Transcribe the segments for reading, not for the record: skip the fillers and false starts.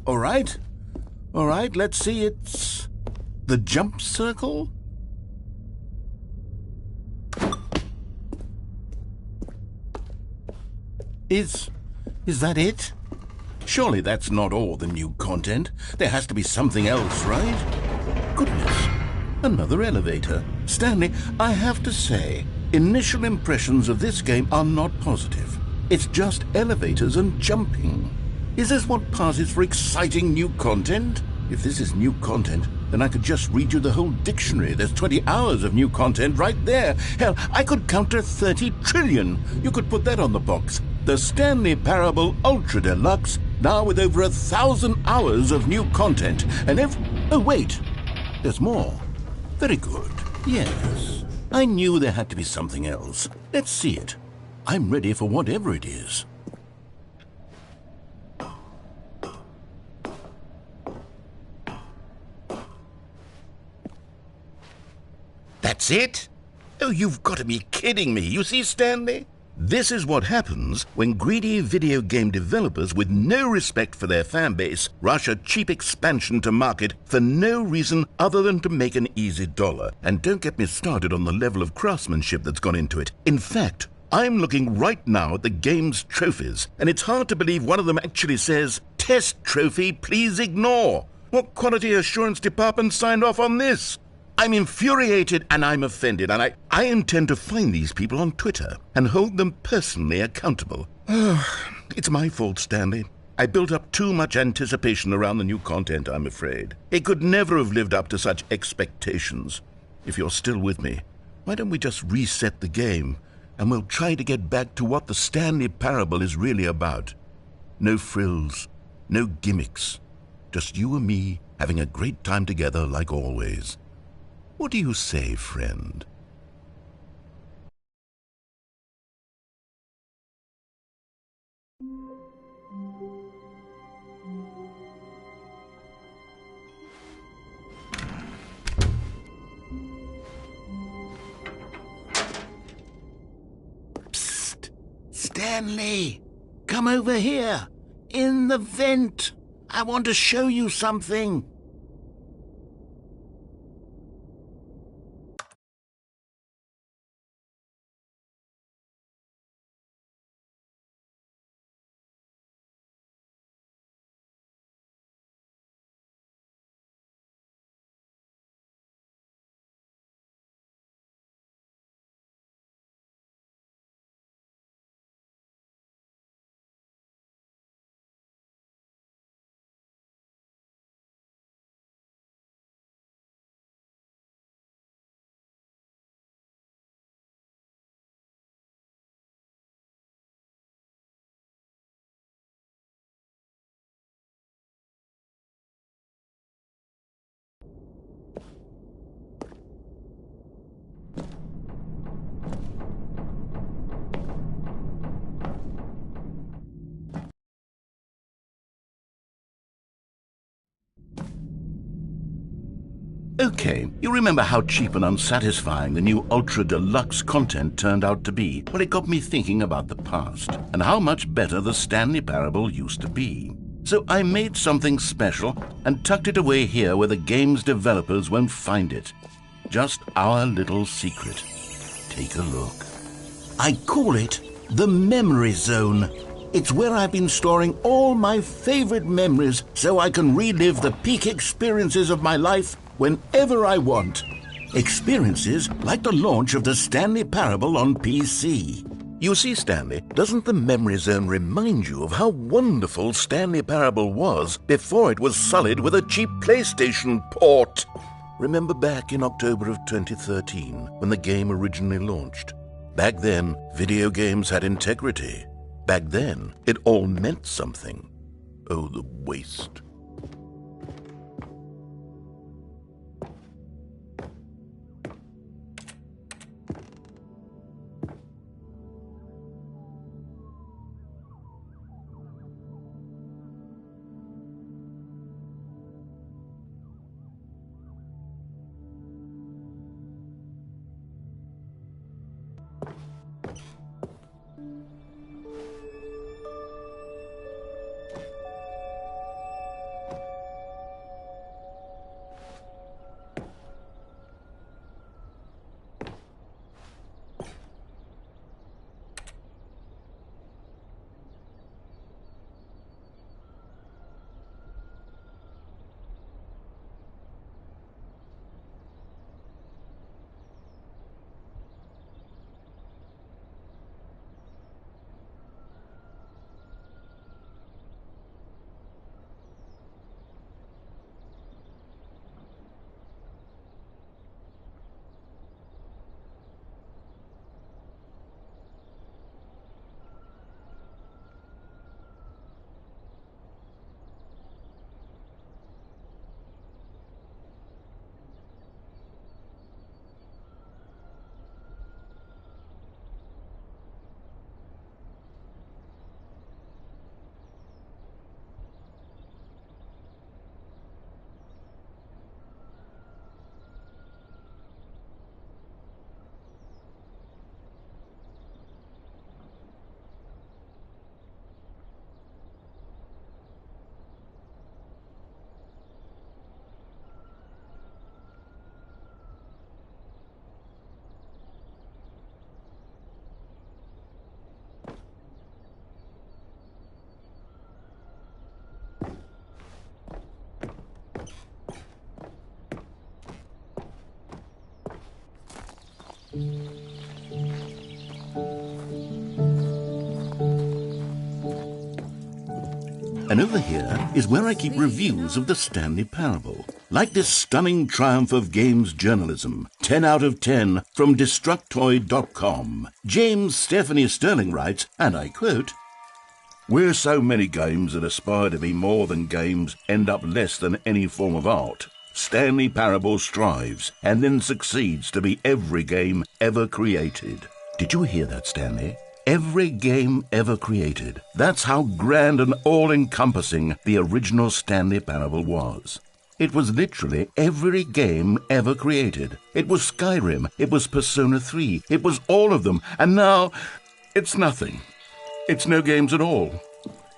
All right. All right, let's see. It's the jump circle? Is that it? Surely that's not all the new content. There has to be something else, right? Goodness, another elevator. Stanley, I have to say, initial impressions of this game are not positive. It's just elevators and jumping. Is this what passes for exciting new content? If this is new content, then I could just read you the whole dictionary. There's 20 hours of new content right there. Hell, I could count to 30 trillion. You could put that on the box. The Stanley Parable Ultra Deluxe, now with over 1,000 hours of new content. And oh wait, there's more. Very good. Yes, I knew there had to be something else. Let's see it. I'm ready for whatever it is. That's it? Oh, you've got to be kidding me. You see, Stanley? This is what happens when greedy video game developers with no respect for their fanbase rush a cheap expansion to market for no reason other than to make an easy dollar. And don't get me started on the level of craftsmanship that's gone into it. In fact, I'm looking right now at the game's trophies, and it's hard to believe one of them actually says, "Test trophy, please ignore." What quality assurance department signed off on this? I'm infuriated and I'm offended, and I intend to find these people on Twitter and hold them personally accountable. It's my fault, Stanley. I built up too much anticipation around the new content, I'm afraid. It could never have lived up to such expectations. If you're still with me, why don't we just reset the game, and we'll try to get back to what the Stanley Parable is really about. No frills, no gimmicks, just you and me having a great time together like always. What do you say, friend? Psst! Stanley! Come over here! In the vent! I want to show you something! Okay, you remember how cheap and unsatisfying the new Ultra Deluxe content turned out to be? Well, it got me thinking about the past and how much better the Stanley Parable used to be. So I made something special and tucked it away here where the game's developers won't find it. Just our little secret. Take a look. I call it the Memory Zone. It's where I've been storing all my favorite memories so I can relive the peak experiences of my life whenever I want. Experiences like the launch of the Stanley Parable on PC. You see, Stanley, doesn't the Memory Zone remind you of how wonderful Stanley Parable was before it was sullied with a cheap PlayStation port? Remember back in October of 2013 when the game originally launched? Back then, video games had integrity. Back then, it all meant something. Oh, the waste. And over here is where I keep reviews of the Stanley Parable. Like this stunning triumph of games journalism, 10 out of 10 from Destructoid.com. James Stephanie Sterling writes, and I quote, "Where so many games that aspire to be more than games end up less than any form of art, Stanley Parable strives and then succeeds to be every game ever created." Did you hear that, Stanley? Every game ever created. That's how grand and all-encompassing the original Stanley Parable was. It was literally every game ever created. It was Skyrim, it was Persona 3, it was all of them, and now it's nothing. It's no games at all.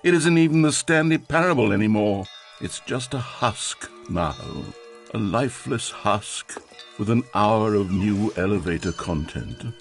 It isn't even the Stanley Parable anymore. It's just a husk now. A lifeless husk with an hour of new elevator content.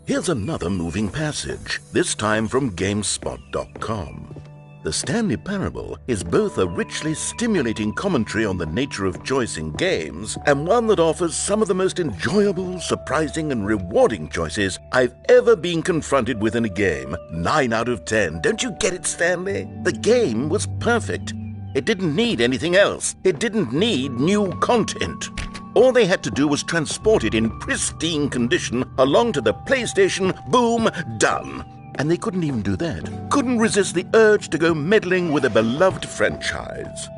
Here's another moving passage, this time from GameSpot.com. The Stanley Parable is both a richly stimulating commentary on the nature of choice in games and one that offers some of the most enjoyable, surprising, and rewarding choices I've ever been confronted with in a game. 9 out of 10. Don't you get it, Stanley? The game was perfect. It didn't need anything else. It didn't need new content. All they had to do was transport it in pristine condition along to the PlayStation, boom, done. And they couldn't even do that. Couldn't resist the urge to go meddling with a beloved franchise.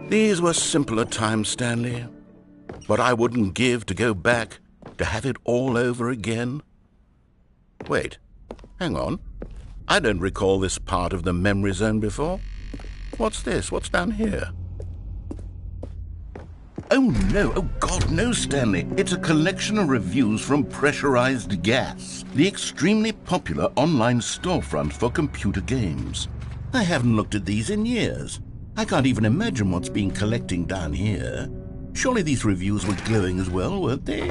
These were simpler times, Stanley. But I wouldn't give to go back to have it all over again. Wait, hang on. I don't recall this part of the memory zone before. What's this? What's down here? Oh no, oh God, no, Stanley. It's a collection of reviews from Pressurized Gas, the extremely popular online storefront for computer games. I haven't looked at these in years. I can't even imagine what's been collecting down here. Surely these reviews were glowing as well, weren't they?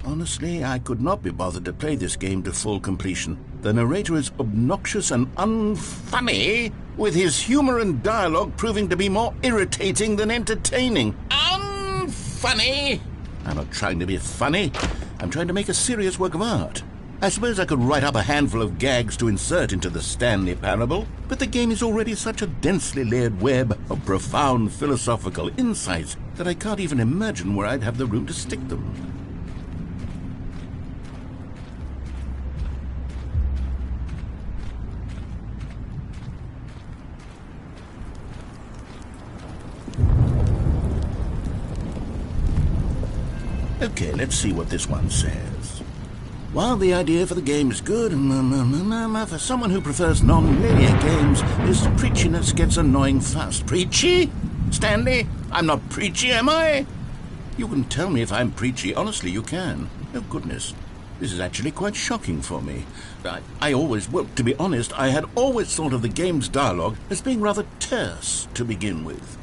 Honestly, I could not be bothered to play this game to full completion. The narrator is obnoxious and unfunny, with his humor and dialogue proving to be more irritating than entertaining. Unfunny! I'm not trying to be funny. I'm trying to make a serious work of art. I suppose I could write up a handful of gags to insert into the Stanley Parable, but the game is already such a densely layered web of profound philosophical insights that I can't even imagine where I'd have the room to stick them. Okay, let's see what this one says. While the idea for the game is good, for someone who prefers non-linear games, this preachiness gets annoying fast. Preachy? Stanley, I'm not preachy, am I? You can tell me if I'm preachy. Honestly, you can. Oh, goodness. This is actually quite shocking for me. Well, to be honest, I had always thought of the game's dialogue as being rather terse to begin with.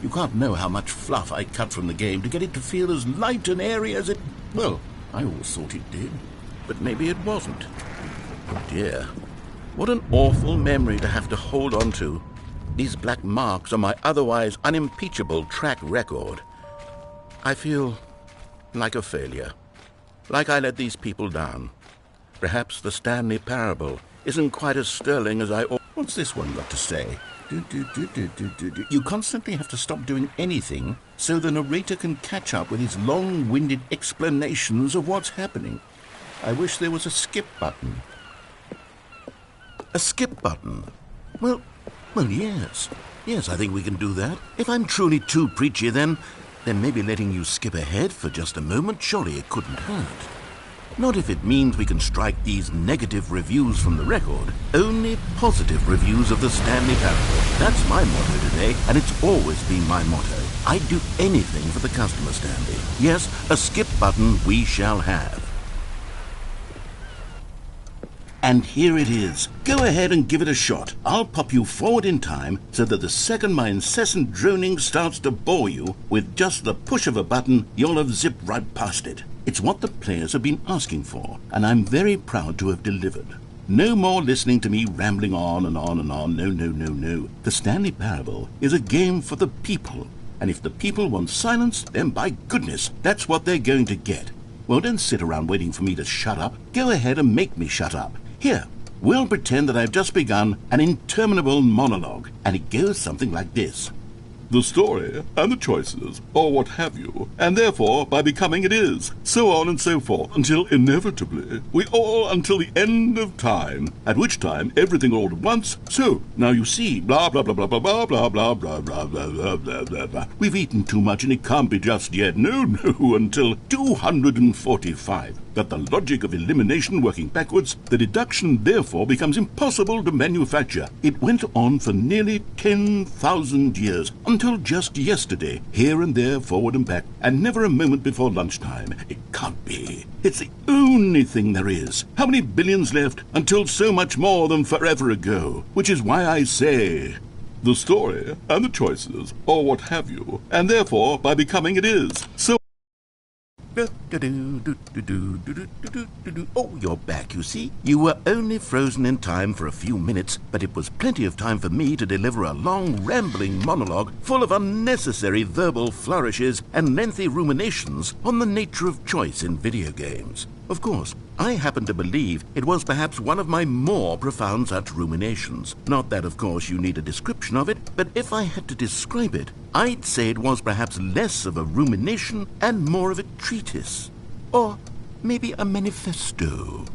You can't know how much fluff I cut from the game to get it to feel as light and airy as it... Well, I always thought it did, but maybe it wasn't. Oh dear, what an awful memory to have to hold on to. These black marks on my otherwise unimpeachable track record. I feel like a failure. Like I let these people down. Perhaps the Stanley parable isn't quite as sterling as I... What's this one got to say? You constantly have to stop doing anything so the narrator can catch up with his long-winded explanations of what's happening. I wish there was a skip button. A skip button? Well, yes. Yes, I think we can do that. If I'm truly too preachy, then maybe letting you skip ahead for just a moment, surely it couldn't hurt. Not if it means we can strike these negative reviews from the record. Only positive reviews of the Stanley parable. That's my motto today, and it's always been my motto. I'd do anything for the customer, Stanley. Yes, a skip button we shall have. And here it is. Go ahead and give it a shot. I'll pop you forward in time so that the second my incessant droning starts to bore you, with just the push of a button, you'll have zipped right past it. It's what the players have been asking for, and I'm very proud to have delivered. No more listening to me rambling on and on and on. No. The Stanley Parable is a game for the people, and if the people want silence, then by goodness, that's what they're going to get. Well, don't sit around waiting for me to shut up. Go ahead and make me shut up. Here, we'll pretend that I've just begun an interminable monologue, and it goes something like this. The story and the choices, or what have you, and therefore by becoming it is, so on and so forth, until inevitably we all until the end of time, at which time everything all at once, so, now you see, blah blah blah blah blah blah blah blah blah blah blah blah blah blah blah. We've eaten too much and it can't be just yet, no, until 245. That the logic of elimination working backwards, the deduction therefore becomes impossible to manufacture. It went on for nearly 10,000 years, until just yesterday, here and there, forward and back, and never a moment before lunchtime. It can't be. It's the only thing there is. How many billions left until so much more than forever ago? Which is why I say... the story and the choices, or what have you, and therefore by becoming it is, so... Oh, you're back, you see. You were only frozen in time for a few minutes, but it was plenty of time for me to deliver a long, rambling monologue full of unnecessary verbal flourishes and lengthy ruminations on the nature of choice in video games. Of course, I happen to believe it was perhaps one of my more profound such ruminations. Not that, of course, you need a description of it, but if I had to describe it, I'd say it was perhaps less of a rumination and more of a treatise. Or maybe a manifesto.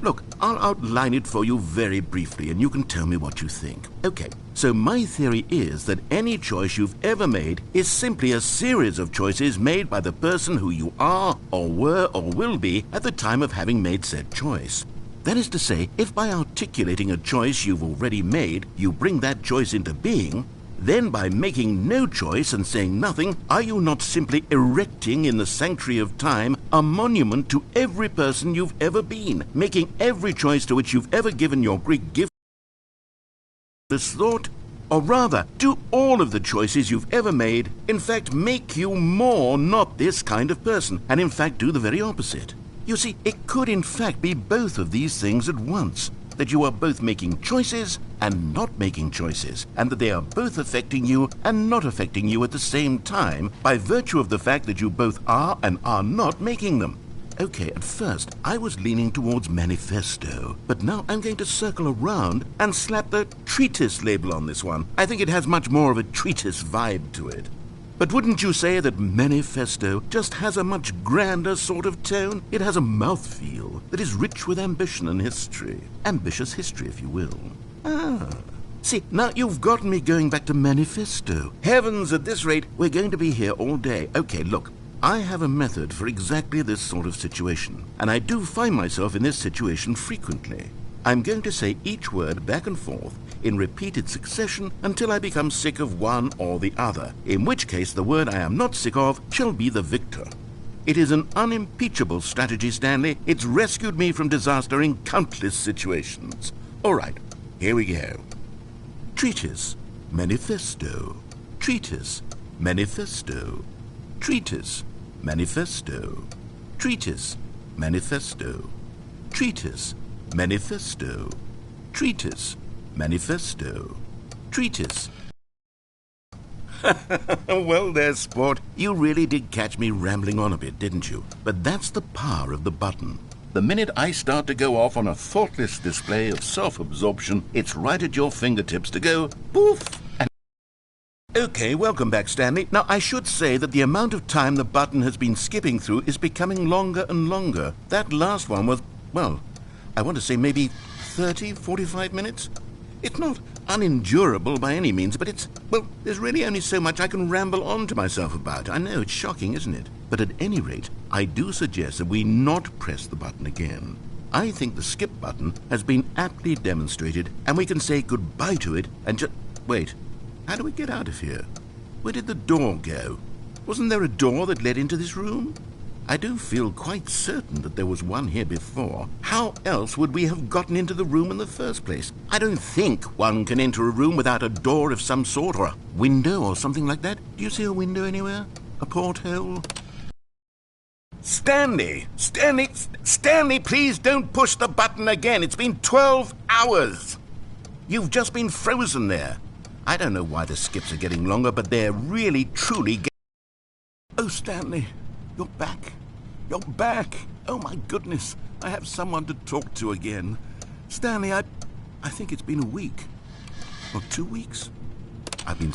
Look, I'll outline it for you very briefly, and you can tell me what you think. Okay, so my theory is that any choice you've ever made is simply a series of choices made by the person who you are, or were, or will be at the time of having made said choice. That is to say, if by articulating a choice you've already made, you bring that choice into being, then by making no choice and saying nothing, are you not simply erecting in the sanctuary of time a monument to every person you've ever been, making every choice to which you've ever given your Greek gift this thought? Or rather, do all of the choices you've ever made, in fact, make you more not this kind of person, and in fact do the very opposite? You see, it could in fact be both of these things at once. That you are both making choices and not making choices, and that they are both affecting you and not affecting you at the same time by virtue of the fact that you both are and are not making them. Okay, at first I was leaning towards manifesto, but now I'm going to circle around and slap the treatise label on this one. I think it has much more of a treatise vibe to it. But wouldn't you say that manifesto just has a much grander sort of tone? It has a mouthfeel that is rich with ambition and history. Ambitious history, if you will. See, now you've gotten me going back to manifesto. Heavens, at this rate, we're going to be here all day. Okay, look, I have a method for exactly this sort of situation, and I do find myself in this situation frequently. I'm going to say each word back and forth in repeated succession until I become sick of one or the other, in which case the word I am not sick of shall be the victor. It is an unimpeachable strategy, Stanley. It's rescued me from disaster in countless situations. All right, here we go. Treatise, manifesto. Treatise, manifesto. Treatise, manifesto. Treatise, manifesto. Treatise, manifesto. Treatise, manifesto. Treatise. Well there, sport. You really did catch me rambling on a bit, didn't you? But that's the power of the button. The minute I start to go off on a thoughtless display of self-absorption, it's right at your fingertips to go poof and... Okay, welcome back, Stanley. Now, I should say that the amount of time the button has been skipping through is becoming longer and longer. That last one was, well, I want to say maybe 30, 45 minutes? It's not unendurable by any means, but it's, well, there's really only so much I can ramble on to myself about. I know, it's shocking, isn't it? But at any rate, I do suggest that we not press the button again. I think the skip button has been aptly demonstrated, and we can say goodbye to it and just... Wait, how do we get out of here? Where did the door go? Wasn't there a door that led into this room? I do feel quite certain that there was one here before. How else would we have gotten into the room in the first place? I don't think one can enter a room without a door of some sort, or a window or something like that. Do you see a window anywhere? A porthole? Stanley! Stanley, please don't push the button again. It's been 12 hours. You've just been frozen there. I don't know why the skips are getting longer, but they're really, truly getting... Oh, Stanley, you're back. You're back. Oh, my goodness. I have someone to talk to again. Stanley, I think it's been a week. Or 2 weeks. I've been...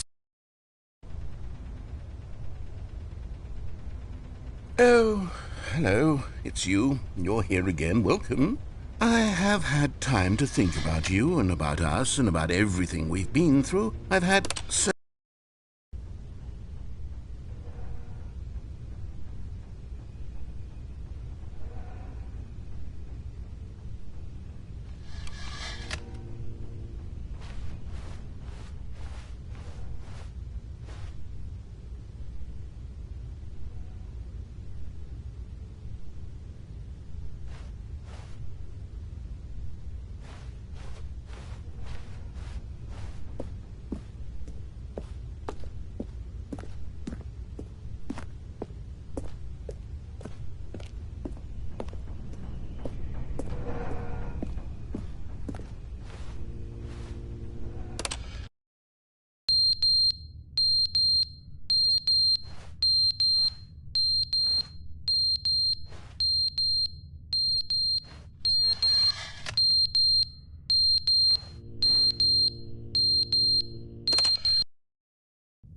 Oh, hello. It's you. You're here again. Welcome. I have had time to think about you and about us and about everything we've been through. I've had so...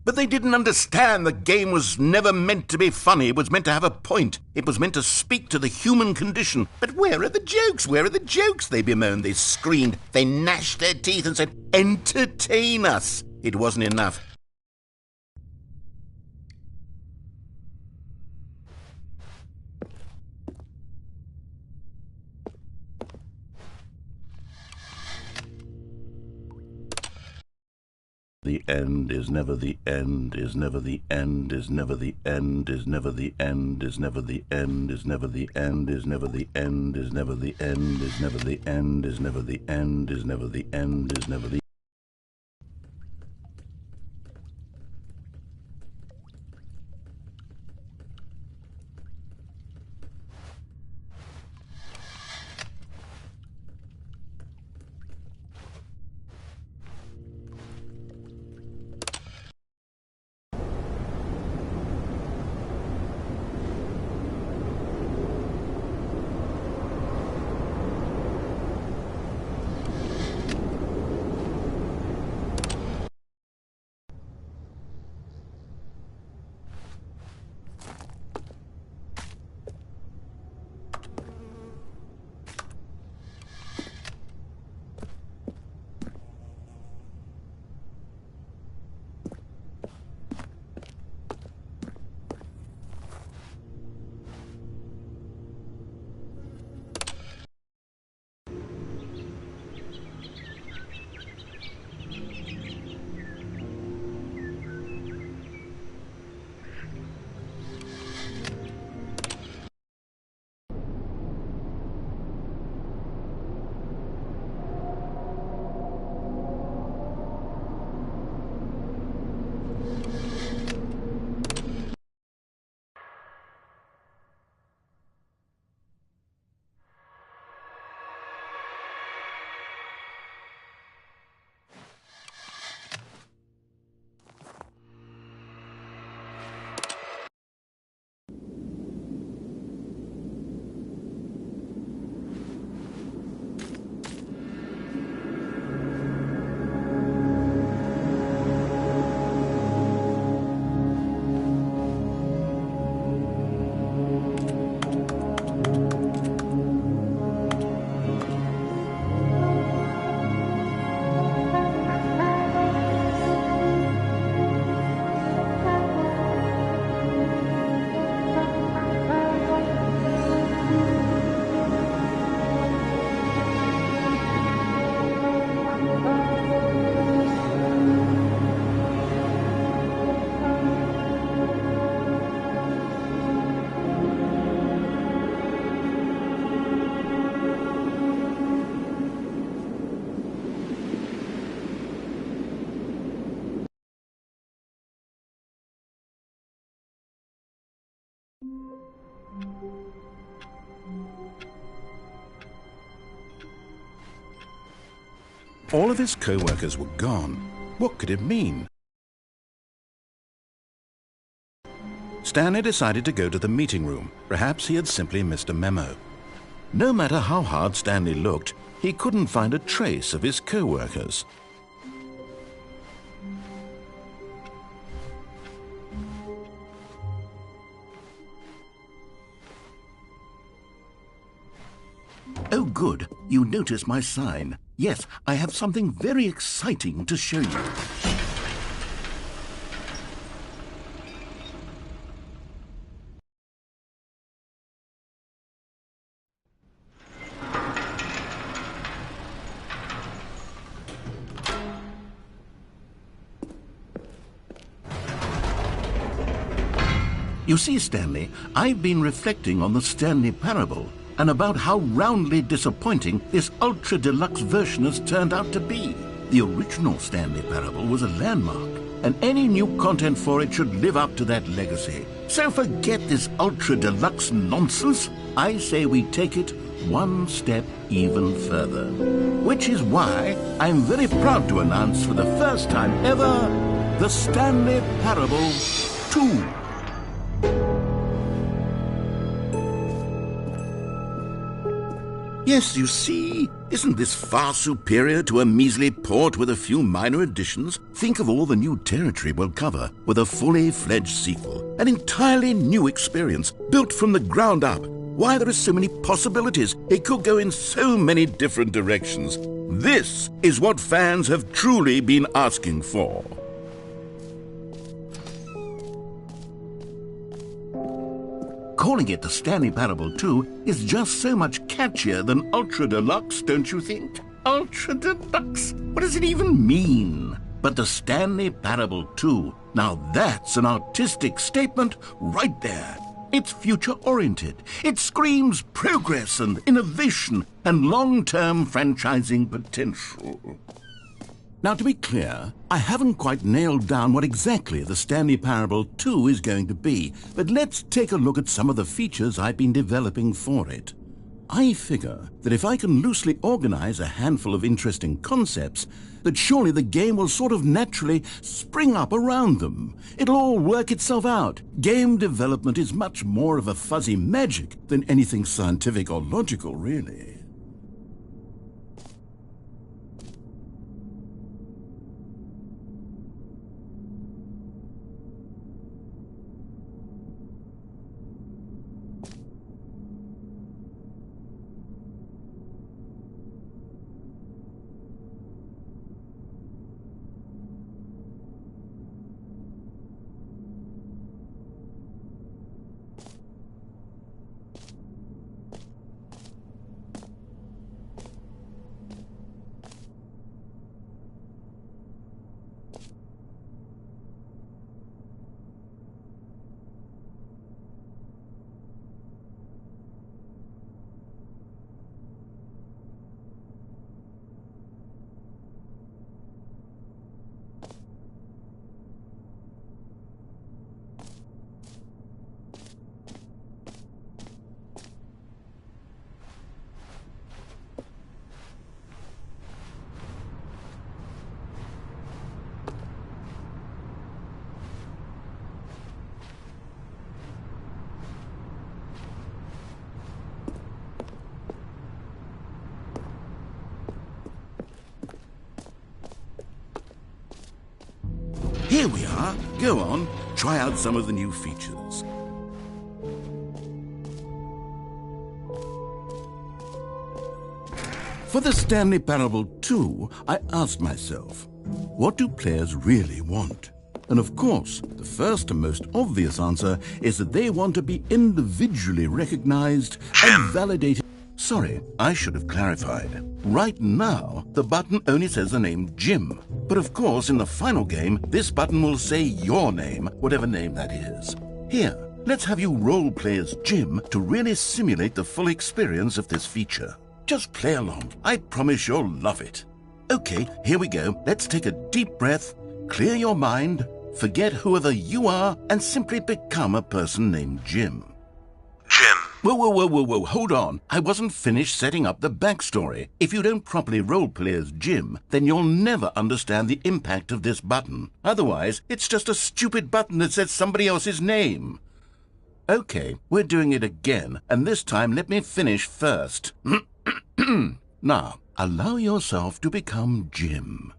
But they didn't understand the game was never meant to be funny. It was meant to have a point. It was meant to speak to the human condition. But where are the jokes? Where are the jokes? They bemoaned, they screamed, they gnashed their teeth and said, entertain us. It wasn't enough. The end is never the end, is never the end, is never the end, is never the end, is never the end, is never the end, is never the end, is never the end, is never the end, is never the end, is never the end, is never the All of his co-workers were gone. What could it mean? Stanley decided to go to the meeting room. Perhaps he had simply missed a memo. No matter how hard Stanley looked, he couldn't find a trace of his co-workers. Oh, good. You noticed my sign. Yes, I have something very exciting to show you. You see, Stanley, I've been reflecting on the Stanley parable and about how roundly disappointing this ultra-deluxe version has turned out to be. The original Stanley parable was a landmark, and any new content for it should live up to that legacy. So forget this ultra-deluxe nonsense. I say we take it one step even further. Which is why I'm very proud to announce for the first time ever, the Stanley Parable 2. Yes, you see, isn't this far superior to a measly port with a few minor additions? Think of all the new territory we'll cover with a fully fledged sequel. An entirely new experience, built from the ground up. Why, there are so many possibilities. It could go in so many different directions. This is what fans have truly been asking for. Calling it the Stanley Parable 2 is just so much catchier than Ultra Deluxe, don't you think? Ultra Deluxe? What does it even mean? But the Stanley Parable 2, now that's an artistic statement right there. It's future-oriented. It screams progress and innovation and long-term franchising potential. Now, to be clear, I haven't quite nailed down what exactly the Stanley Parable 2 is going to be, but let's take a look at some of the features I've been developing for it. I figure that if I can loosely organize a handful of interesting concepts, that surely the game will sort of naturally spring up around them. It'll all work itself out. Game development is much more of a fuzzy magic than anything scientific or logical, really. Here we are. Go on, try out some of the new features. For the Stanley Parable 2, I asked myself, what do players really want? And of course, the first and most obvious answer is that they want to be individually recognized and validated. Sorry, I should have clarified. Right now, the button only says the name Jim. But of course, in the final game, this button will say your name, whatever name that is. Here, let's have you role-play as Jim to really simulate the full experience of this feature. Just play along. I promise you'll love it. Okay, here we go. Let's take a deep breath, clear your mind, forget whoever you are, and simply become a person named Jim. Whoa, whoa, whoa, whoa, whoa, hold on. I wasn't finished setting up the backstory. If you don't properly roleplay as Jim, then you'll never understand the impact of this button. Otherwise, it's just a stupid button that says somebody else's name. Okay, we're doing it again, and this time let me finish first. Now, allow yourself to become Jim.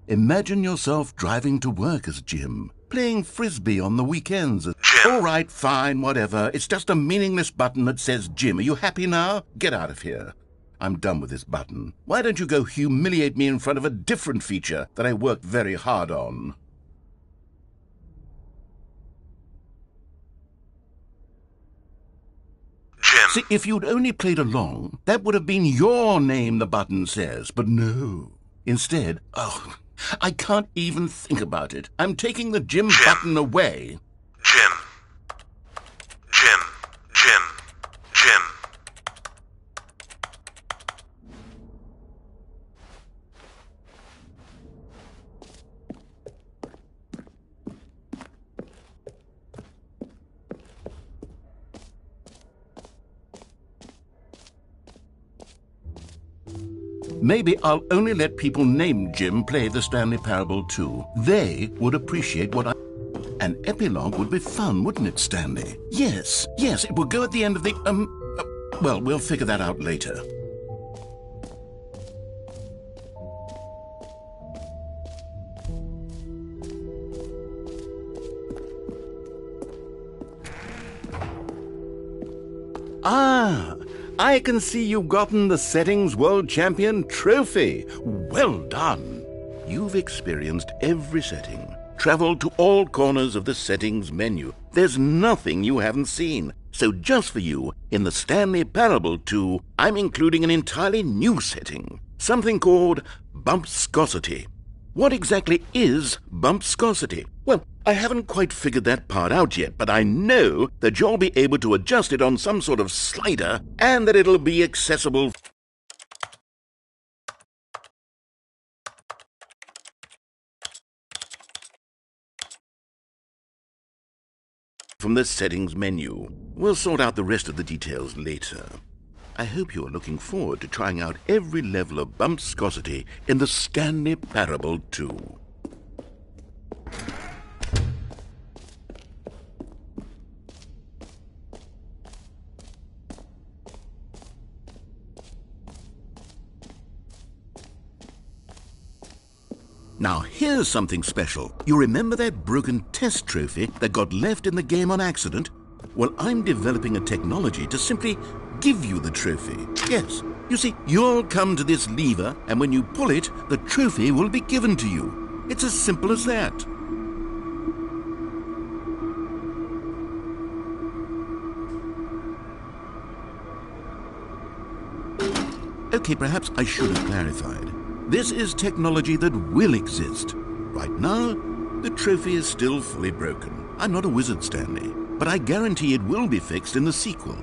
Imagine yourself driving to work as Jim, playing frisbee on the weekends as Jim. All right, fine, whatever. It's just a meaningless button that says Jim. Are you happy now? Get out of here. I'm done with this button. Why don't you go humiliate me in front of a different feature that I worked very hard on? Jim. See, if you'd only played along, that would have been your name, the button says. But no. Instead, I can't even think about it. I'm taking the Jim button away. Jim. Jim. Jim. Jim. Maybe I'll only let people named Jim play the Stanley Parable too. They would appreciate what I... An epilogue would be fun, wouldn't it, Stanley? Yes, it would go at the end of the... well, we'll figure that out later. Ah! I can see you've gotten the Settings World Champion trophy. Well done. You've experienced every setting, traveled to all corners of the settings menu. There's nothing you haven't seen. So just for you, in the Stanley Parable 2, I'm including an entirely new setting, something called bumpscosity. What exactly is bumpscosity? Well, I haven't quite figured that part out yet, but I know that you'll be able to adjust it on some sort of slider and that it'll be accessible from the settings menu. We'll sort out the rest of the details later. I hope you're looking forward to trying out every level of bumpscosity in the Stanley Parable 2. Now here's something special. You remember that broken test trophy that got left in the game on accident? Well, I'm developing a technology to simply give you the trophy. Yes, you see, you'll come to this lever, and when you pull it, the trophy will be given to you. It's as simple as that. Okay, perhaps I should have clarified. This is technology that will exist. Right now, the trophy is still fully broken. I'm not a wizard, Stanley, but I guarantee it will be fixed in the sequel.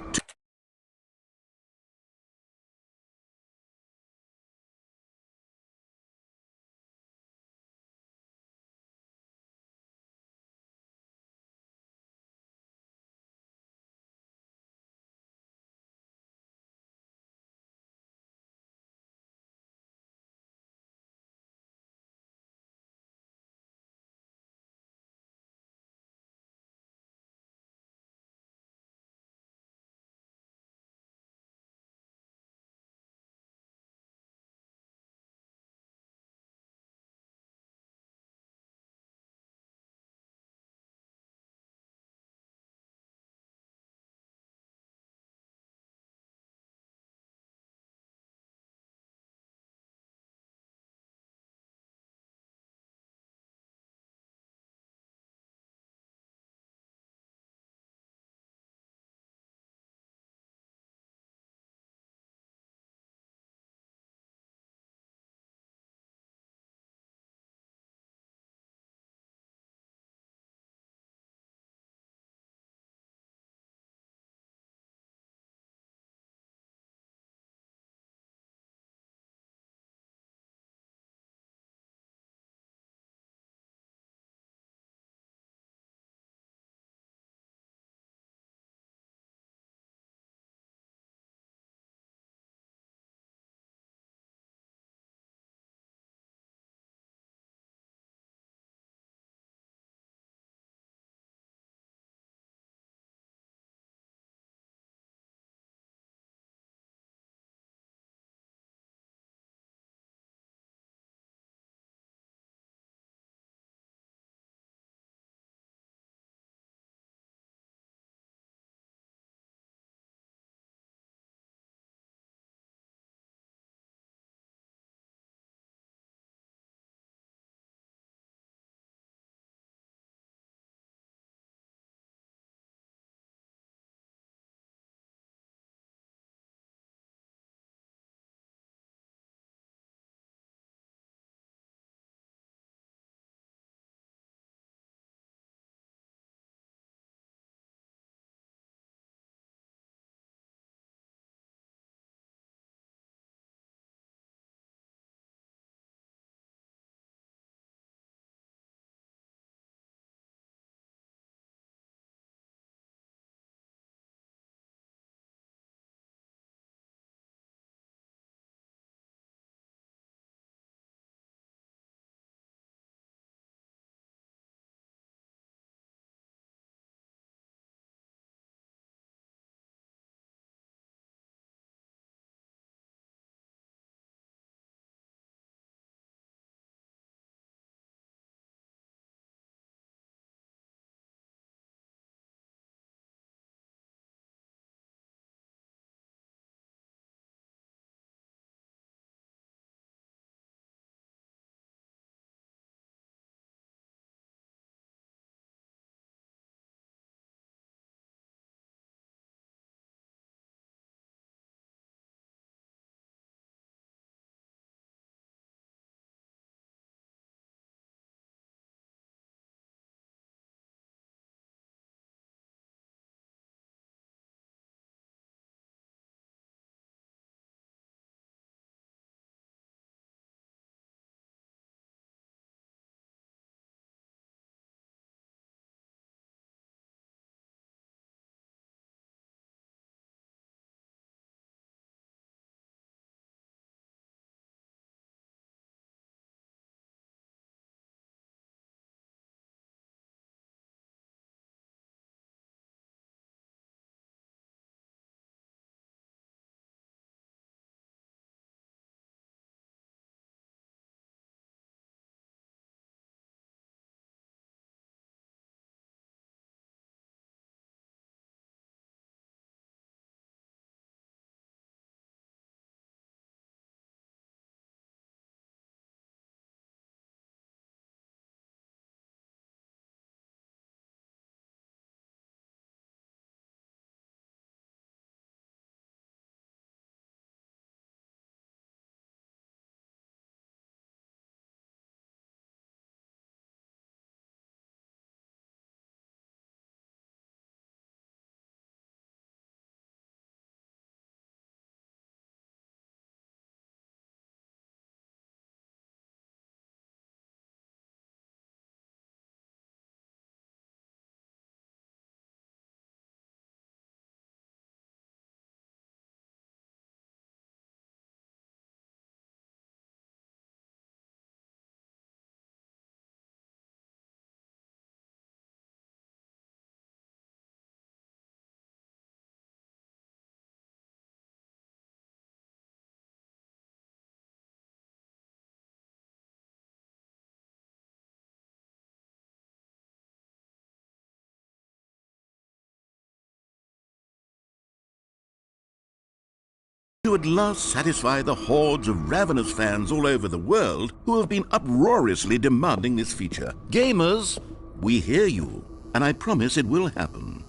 to at last satisfy the hordes of ravenous fans all over the world who have been uproariously demanding this feature. Gamers, we hear you, and I promise it will happen.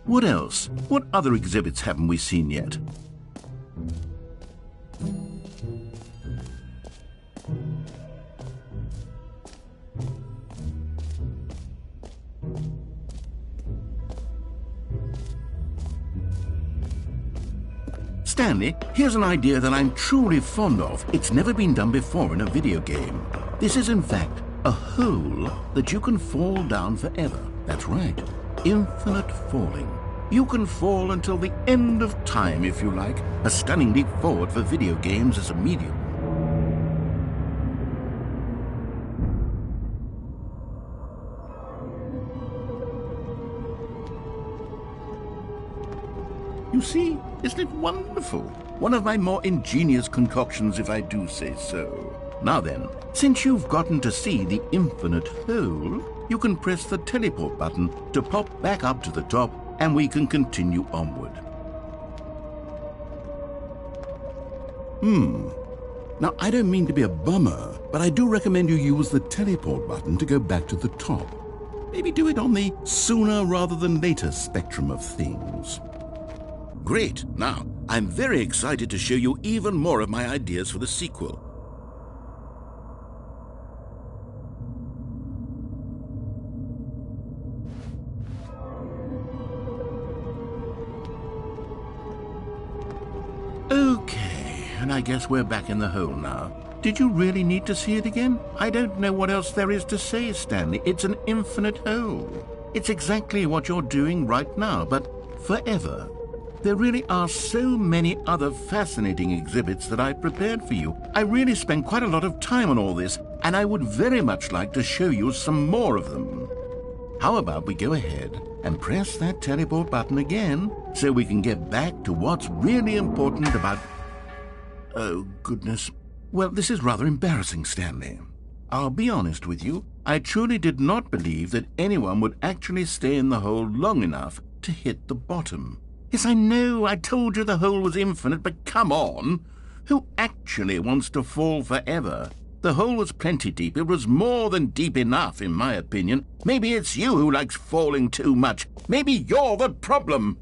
What else? What other exhibits haven't we seen yet? Stanley, here's an idea that I'm truly fond of. It's never been done before in a video game. This is in fact a hole that you can fall down forever. That's right, infinite falling. You can fall until the end of time if you like. A stunning leap forward for video games as a medium. You see, isn't it wonderful? One of my more ingenious concoctions, if I do say so. Now then, since you've gotten to see the infinite hole, you can press the teleport button to pop back up to the top, and we can continue onward. Now, I don't mean to be a bummer, but I do recommend you use the teleport button to go back to the top. Maybe do it on the sooner rather than later spectrum of things. Great! Now, I'm very excited to show you even more of my ideas for the sequel. Okay, and I guess we're back in the hole now. Did you really need to see it again? I don't know what else there is to say, Stanley. It's an infinite hole. It's exactly what you're doing right now, but forever. There really are so many other fascinating exhibits that I've prepared for you. I really spent quite a lot of time on all this, and I would very much like to show you some more of them. How about we go ahead and press that teleport button again so we can get back to what's really important about... Oh, goodness. Well, this is rather embarrassing, Stanley. I'll be honest with you. I truly did not believe that anyone would actually stay in the hole long enough to hit the bottom. Yes, I know, I told you the hole was infinite, but come on! Who actually wants to fall forever? The hole was plenty deep. It was more than deep enough, in my opinion. Maybe it's you who likes falling too much. Maybe you're the problem.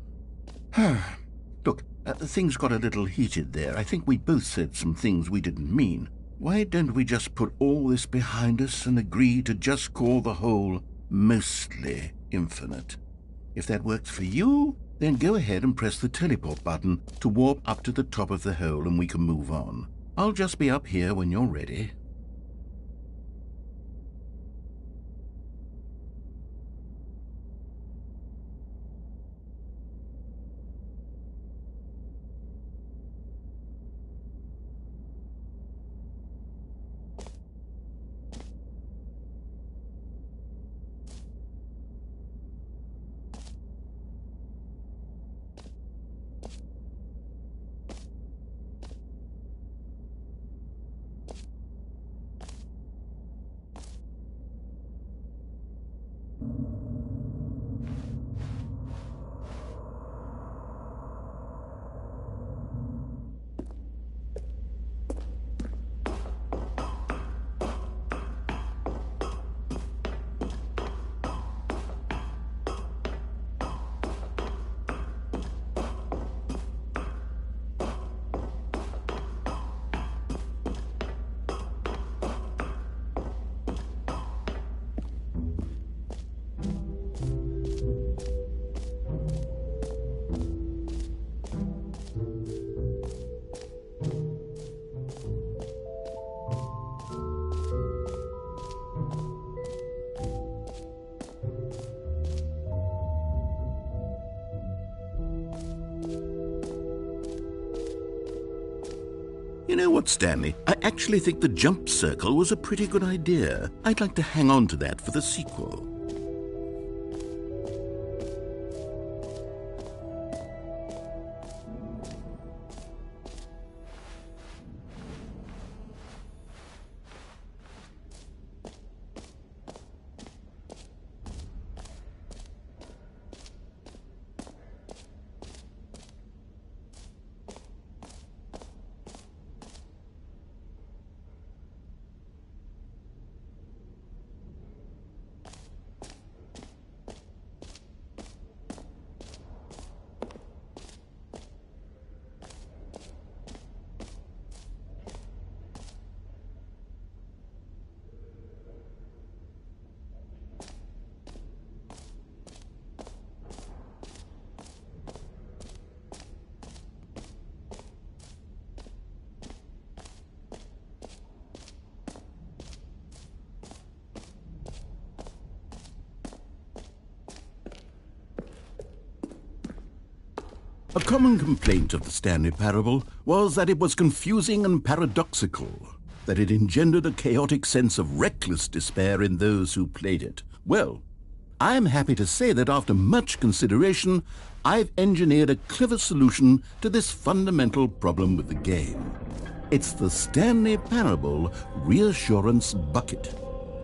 Look, things got a little heated there. I think we both said some things we didn't mean. Why don't we just put all this behind us and agree to just call the hole mostly infinite? If that works for you, then go ahead and press the teleport button to warp up to the top of the hole and we can move on. I'll just be up here when you're ready. You know what, Stanley? I actually think the jump circle was a pretty good idea. I'd like to hang on to that for the sequel. A common complaint of the Stanley Parable was that it was confusing and paradoxical, that it engendered a chaotic sense of reckless despair in those who played it. Well, I am happy to say that after much consideration, I've engineered a clever solution to this fundamental problem with the game. It's the Stanley Parable Reassurance Bucket.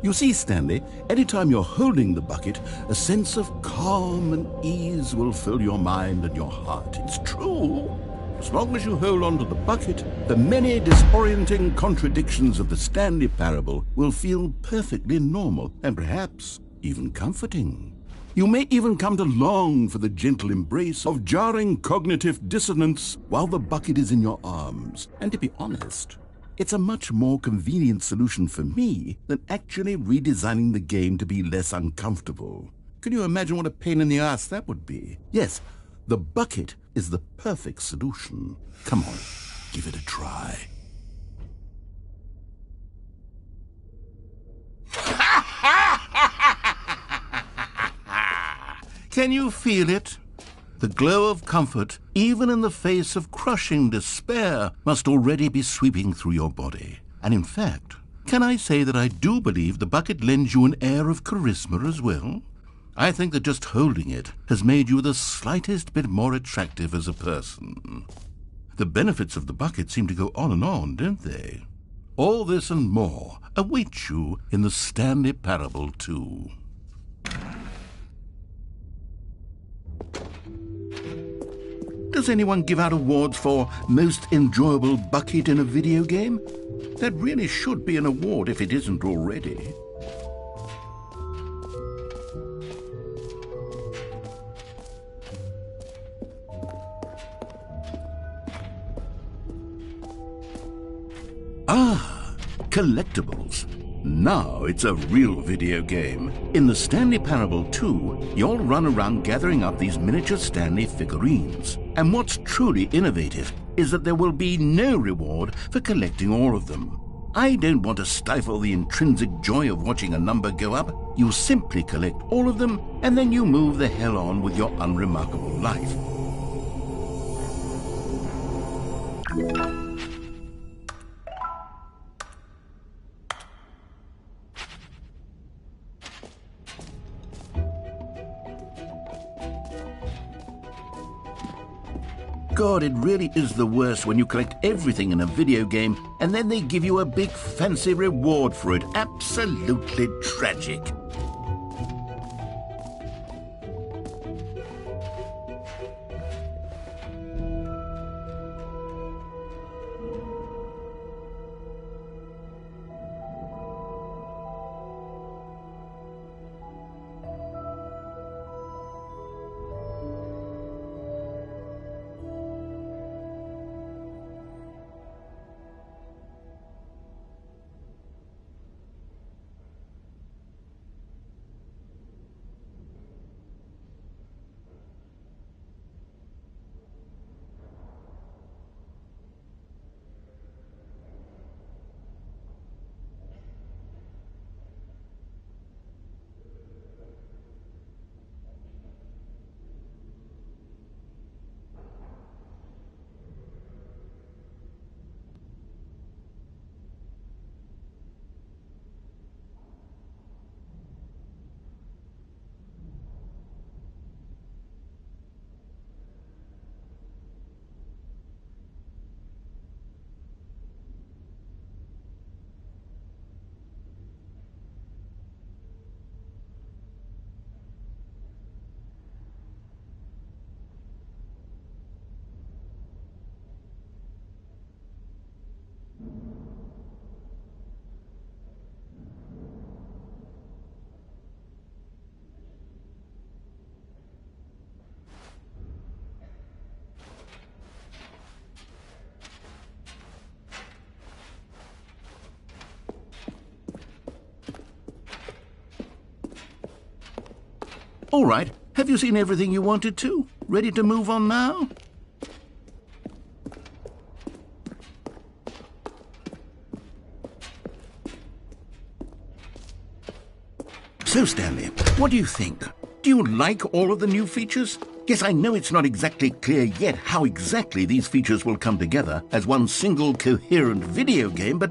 You see, Stanley, anytime you're holding the bucket, a sense of calm and ease will fill your mind and your heart. It's true. As long as you hold on to the bucket, the many disorienting contradictions of the Stanley Parable will feel perfectly normal and perhaps even comforting. You may even come to long for the gentle embrace of jarring cognitive dissonance while the bucket is in your arms. And to be honest, it's a much more convenient solution for me than actually redesigning the game to be less uncomfortable. Can you imagine what a pain in the ass that would be? Yes, the bucket is the perfect solution. Come on, give it a try. Can you feel it? The glow of comfort, even in the face of crushing despair, must already be sweeping through your body. And in fact, can I say that I do believe the bucket lends you an air of charisma as well? I think that just holding it has made you the slightest bit more attractive as a person. The benefits of the bucket seem to go on, don't they? All this and more await you in the Stanley Parable 2. Does anyone give out awards for most enjoyable bucket in a video game? That really should be an award if it isn't already. Ah, collectibles. Now it's a real video game. In the Stanley Parable 2, you'll run around gathering up these miniature Stanley figurines. And what's truly innovative is that there will be no reward for collecting all of them. I don't want to stifle the intrinsic joy of watching a number go up. You simply collect all of them, and then you move the hell on with your unremarkable life. God, it really is the worst when you collect everything in a video game and then they give you a big fancy reward for it. Absolutely tragic. All right, have you seen everything you wanted to? Ready to move on now? So, Stanley, what do you think? Do you like all of the new features? Yes, I know it's not exactly clear yet how exactly these features will come together as one single coherent video game, but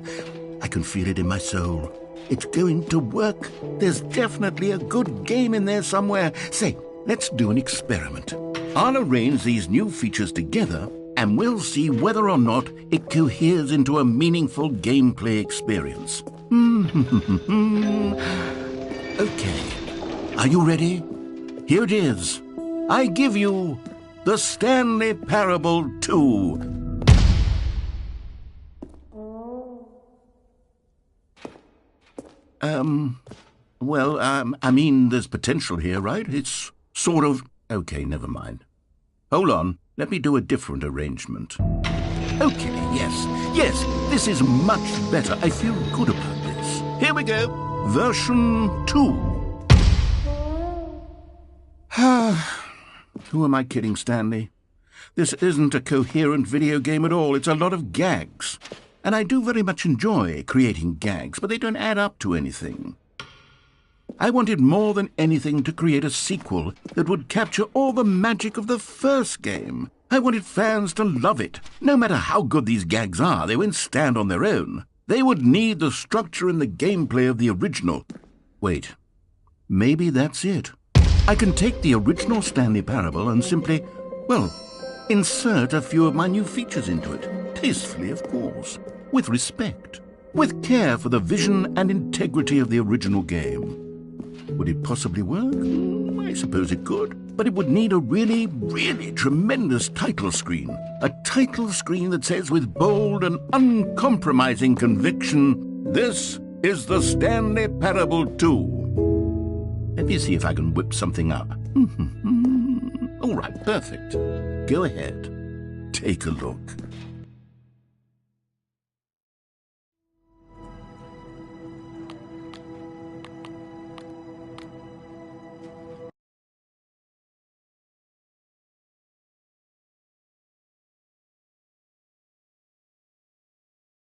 I can feel it in my soul. It's going to work. There's definitely a good game in there somewhere. Say, let's do an experiment. I'll arrange these new features together, and we'll see whether or not it coheres into a meaningful gameplay experience. Okay, are you ready? Here it is. I give you the Stanley Parable 2. I mean, there's potential here, right? It's sort of... Okay, never mind. Hold on, let me do a different arrangement. Okay, yes, this is much better. I feel good about this. Here we go. Version 2. Who am I kidding, Stanley? This isn't a coherent video game at all. It's a lot of gags. And I do very much enjoy creating gags, but they don't add up to anything. I wanted more than anything to create a sequel that would capture all the magic of the first game. I wanted fans to love it. No matter how good these gags are, they won't stand on their own. They would need the structure and the gameplay of the original. Wait, maybe that's it. I can take the original Stanley Parable and simply, well, insert a few of my new features into it. Tastefully, of course. With respect. With care for the vision and integrity of the original game. Would it possibly work? I suppose it could. But it would need a really, really tremendous title screen. A title screen that says with bold and uncompromising conviction, "This is the Stanley Parable 2. Let me see if I can whip something up. All right, perfect. Go ahead. Take a look.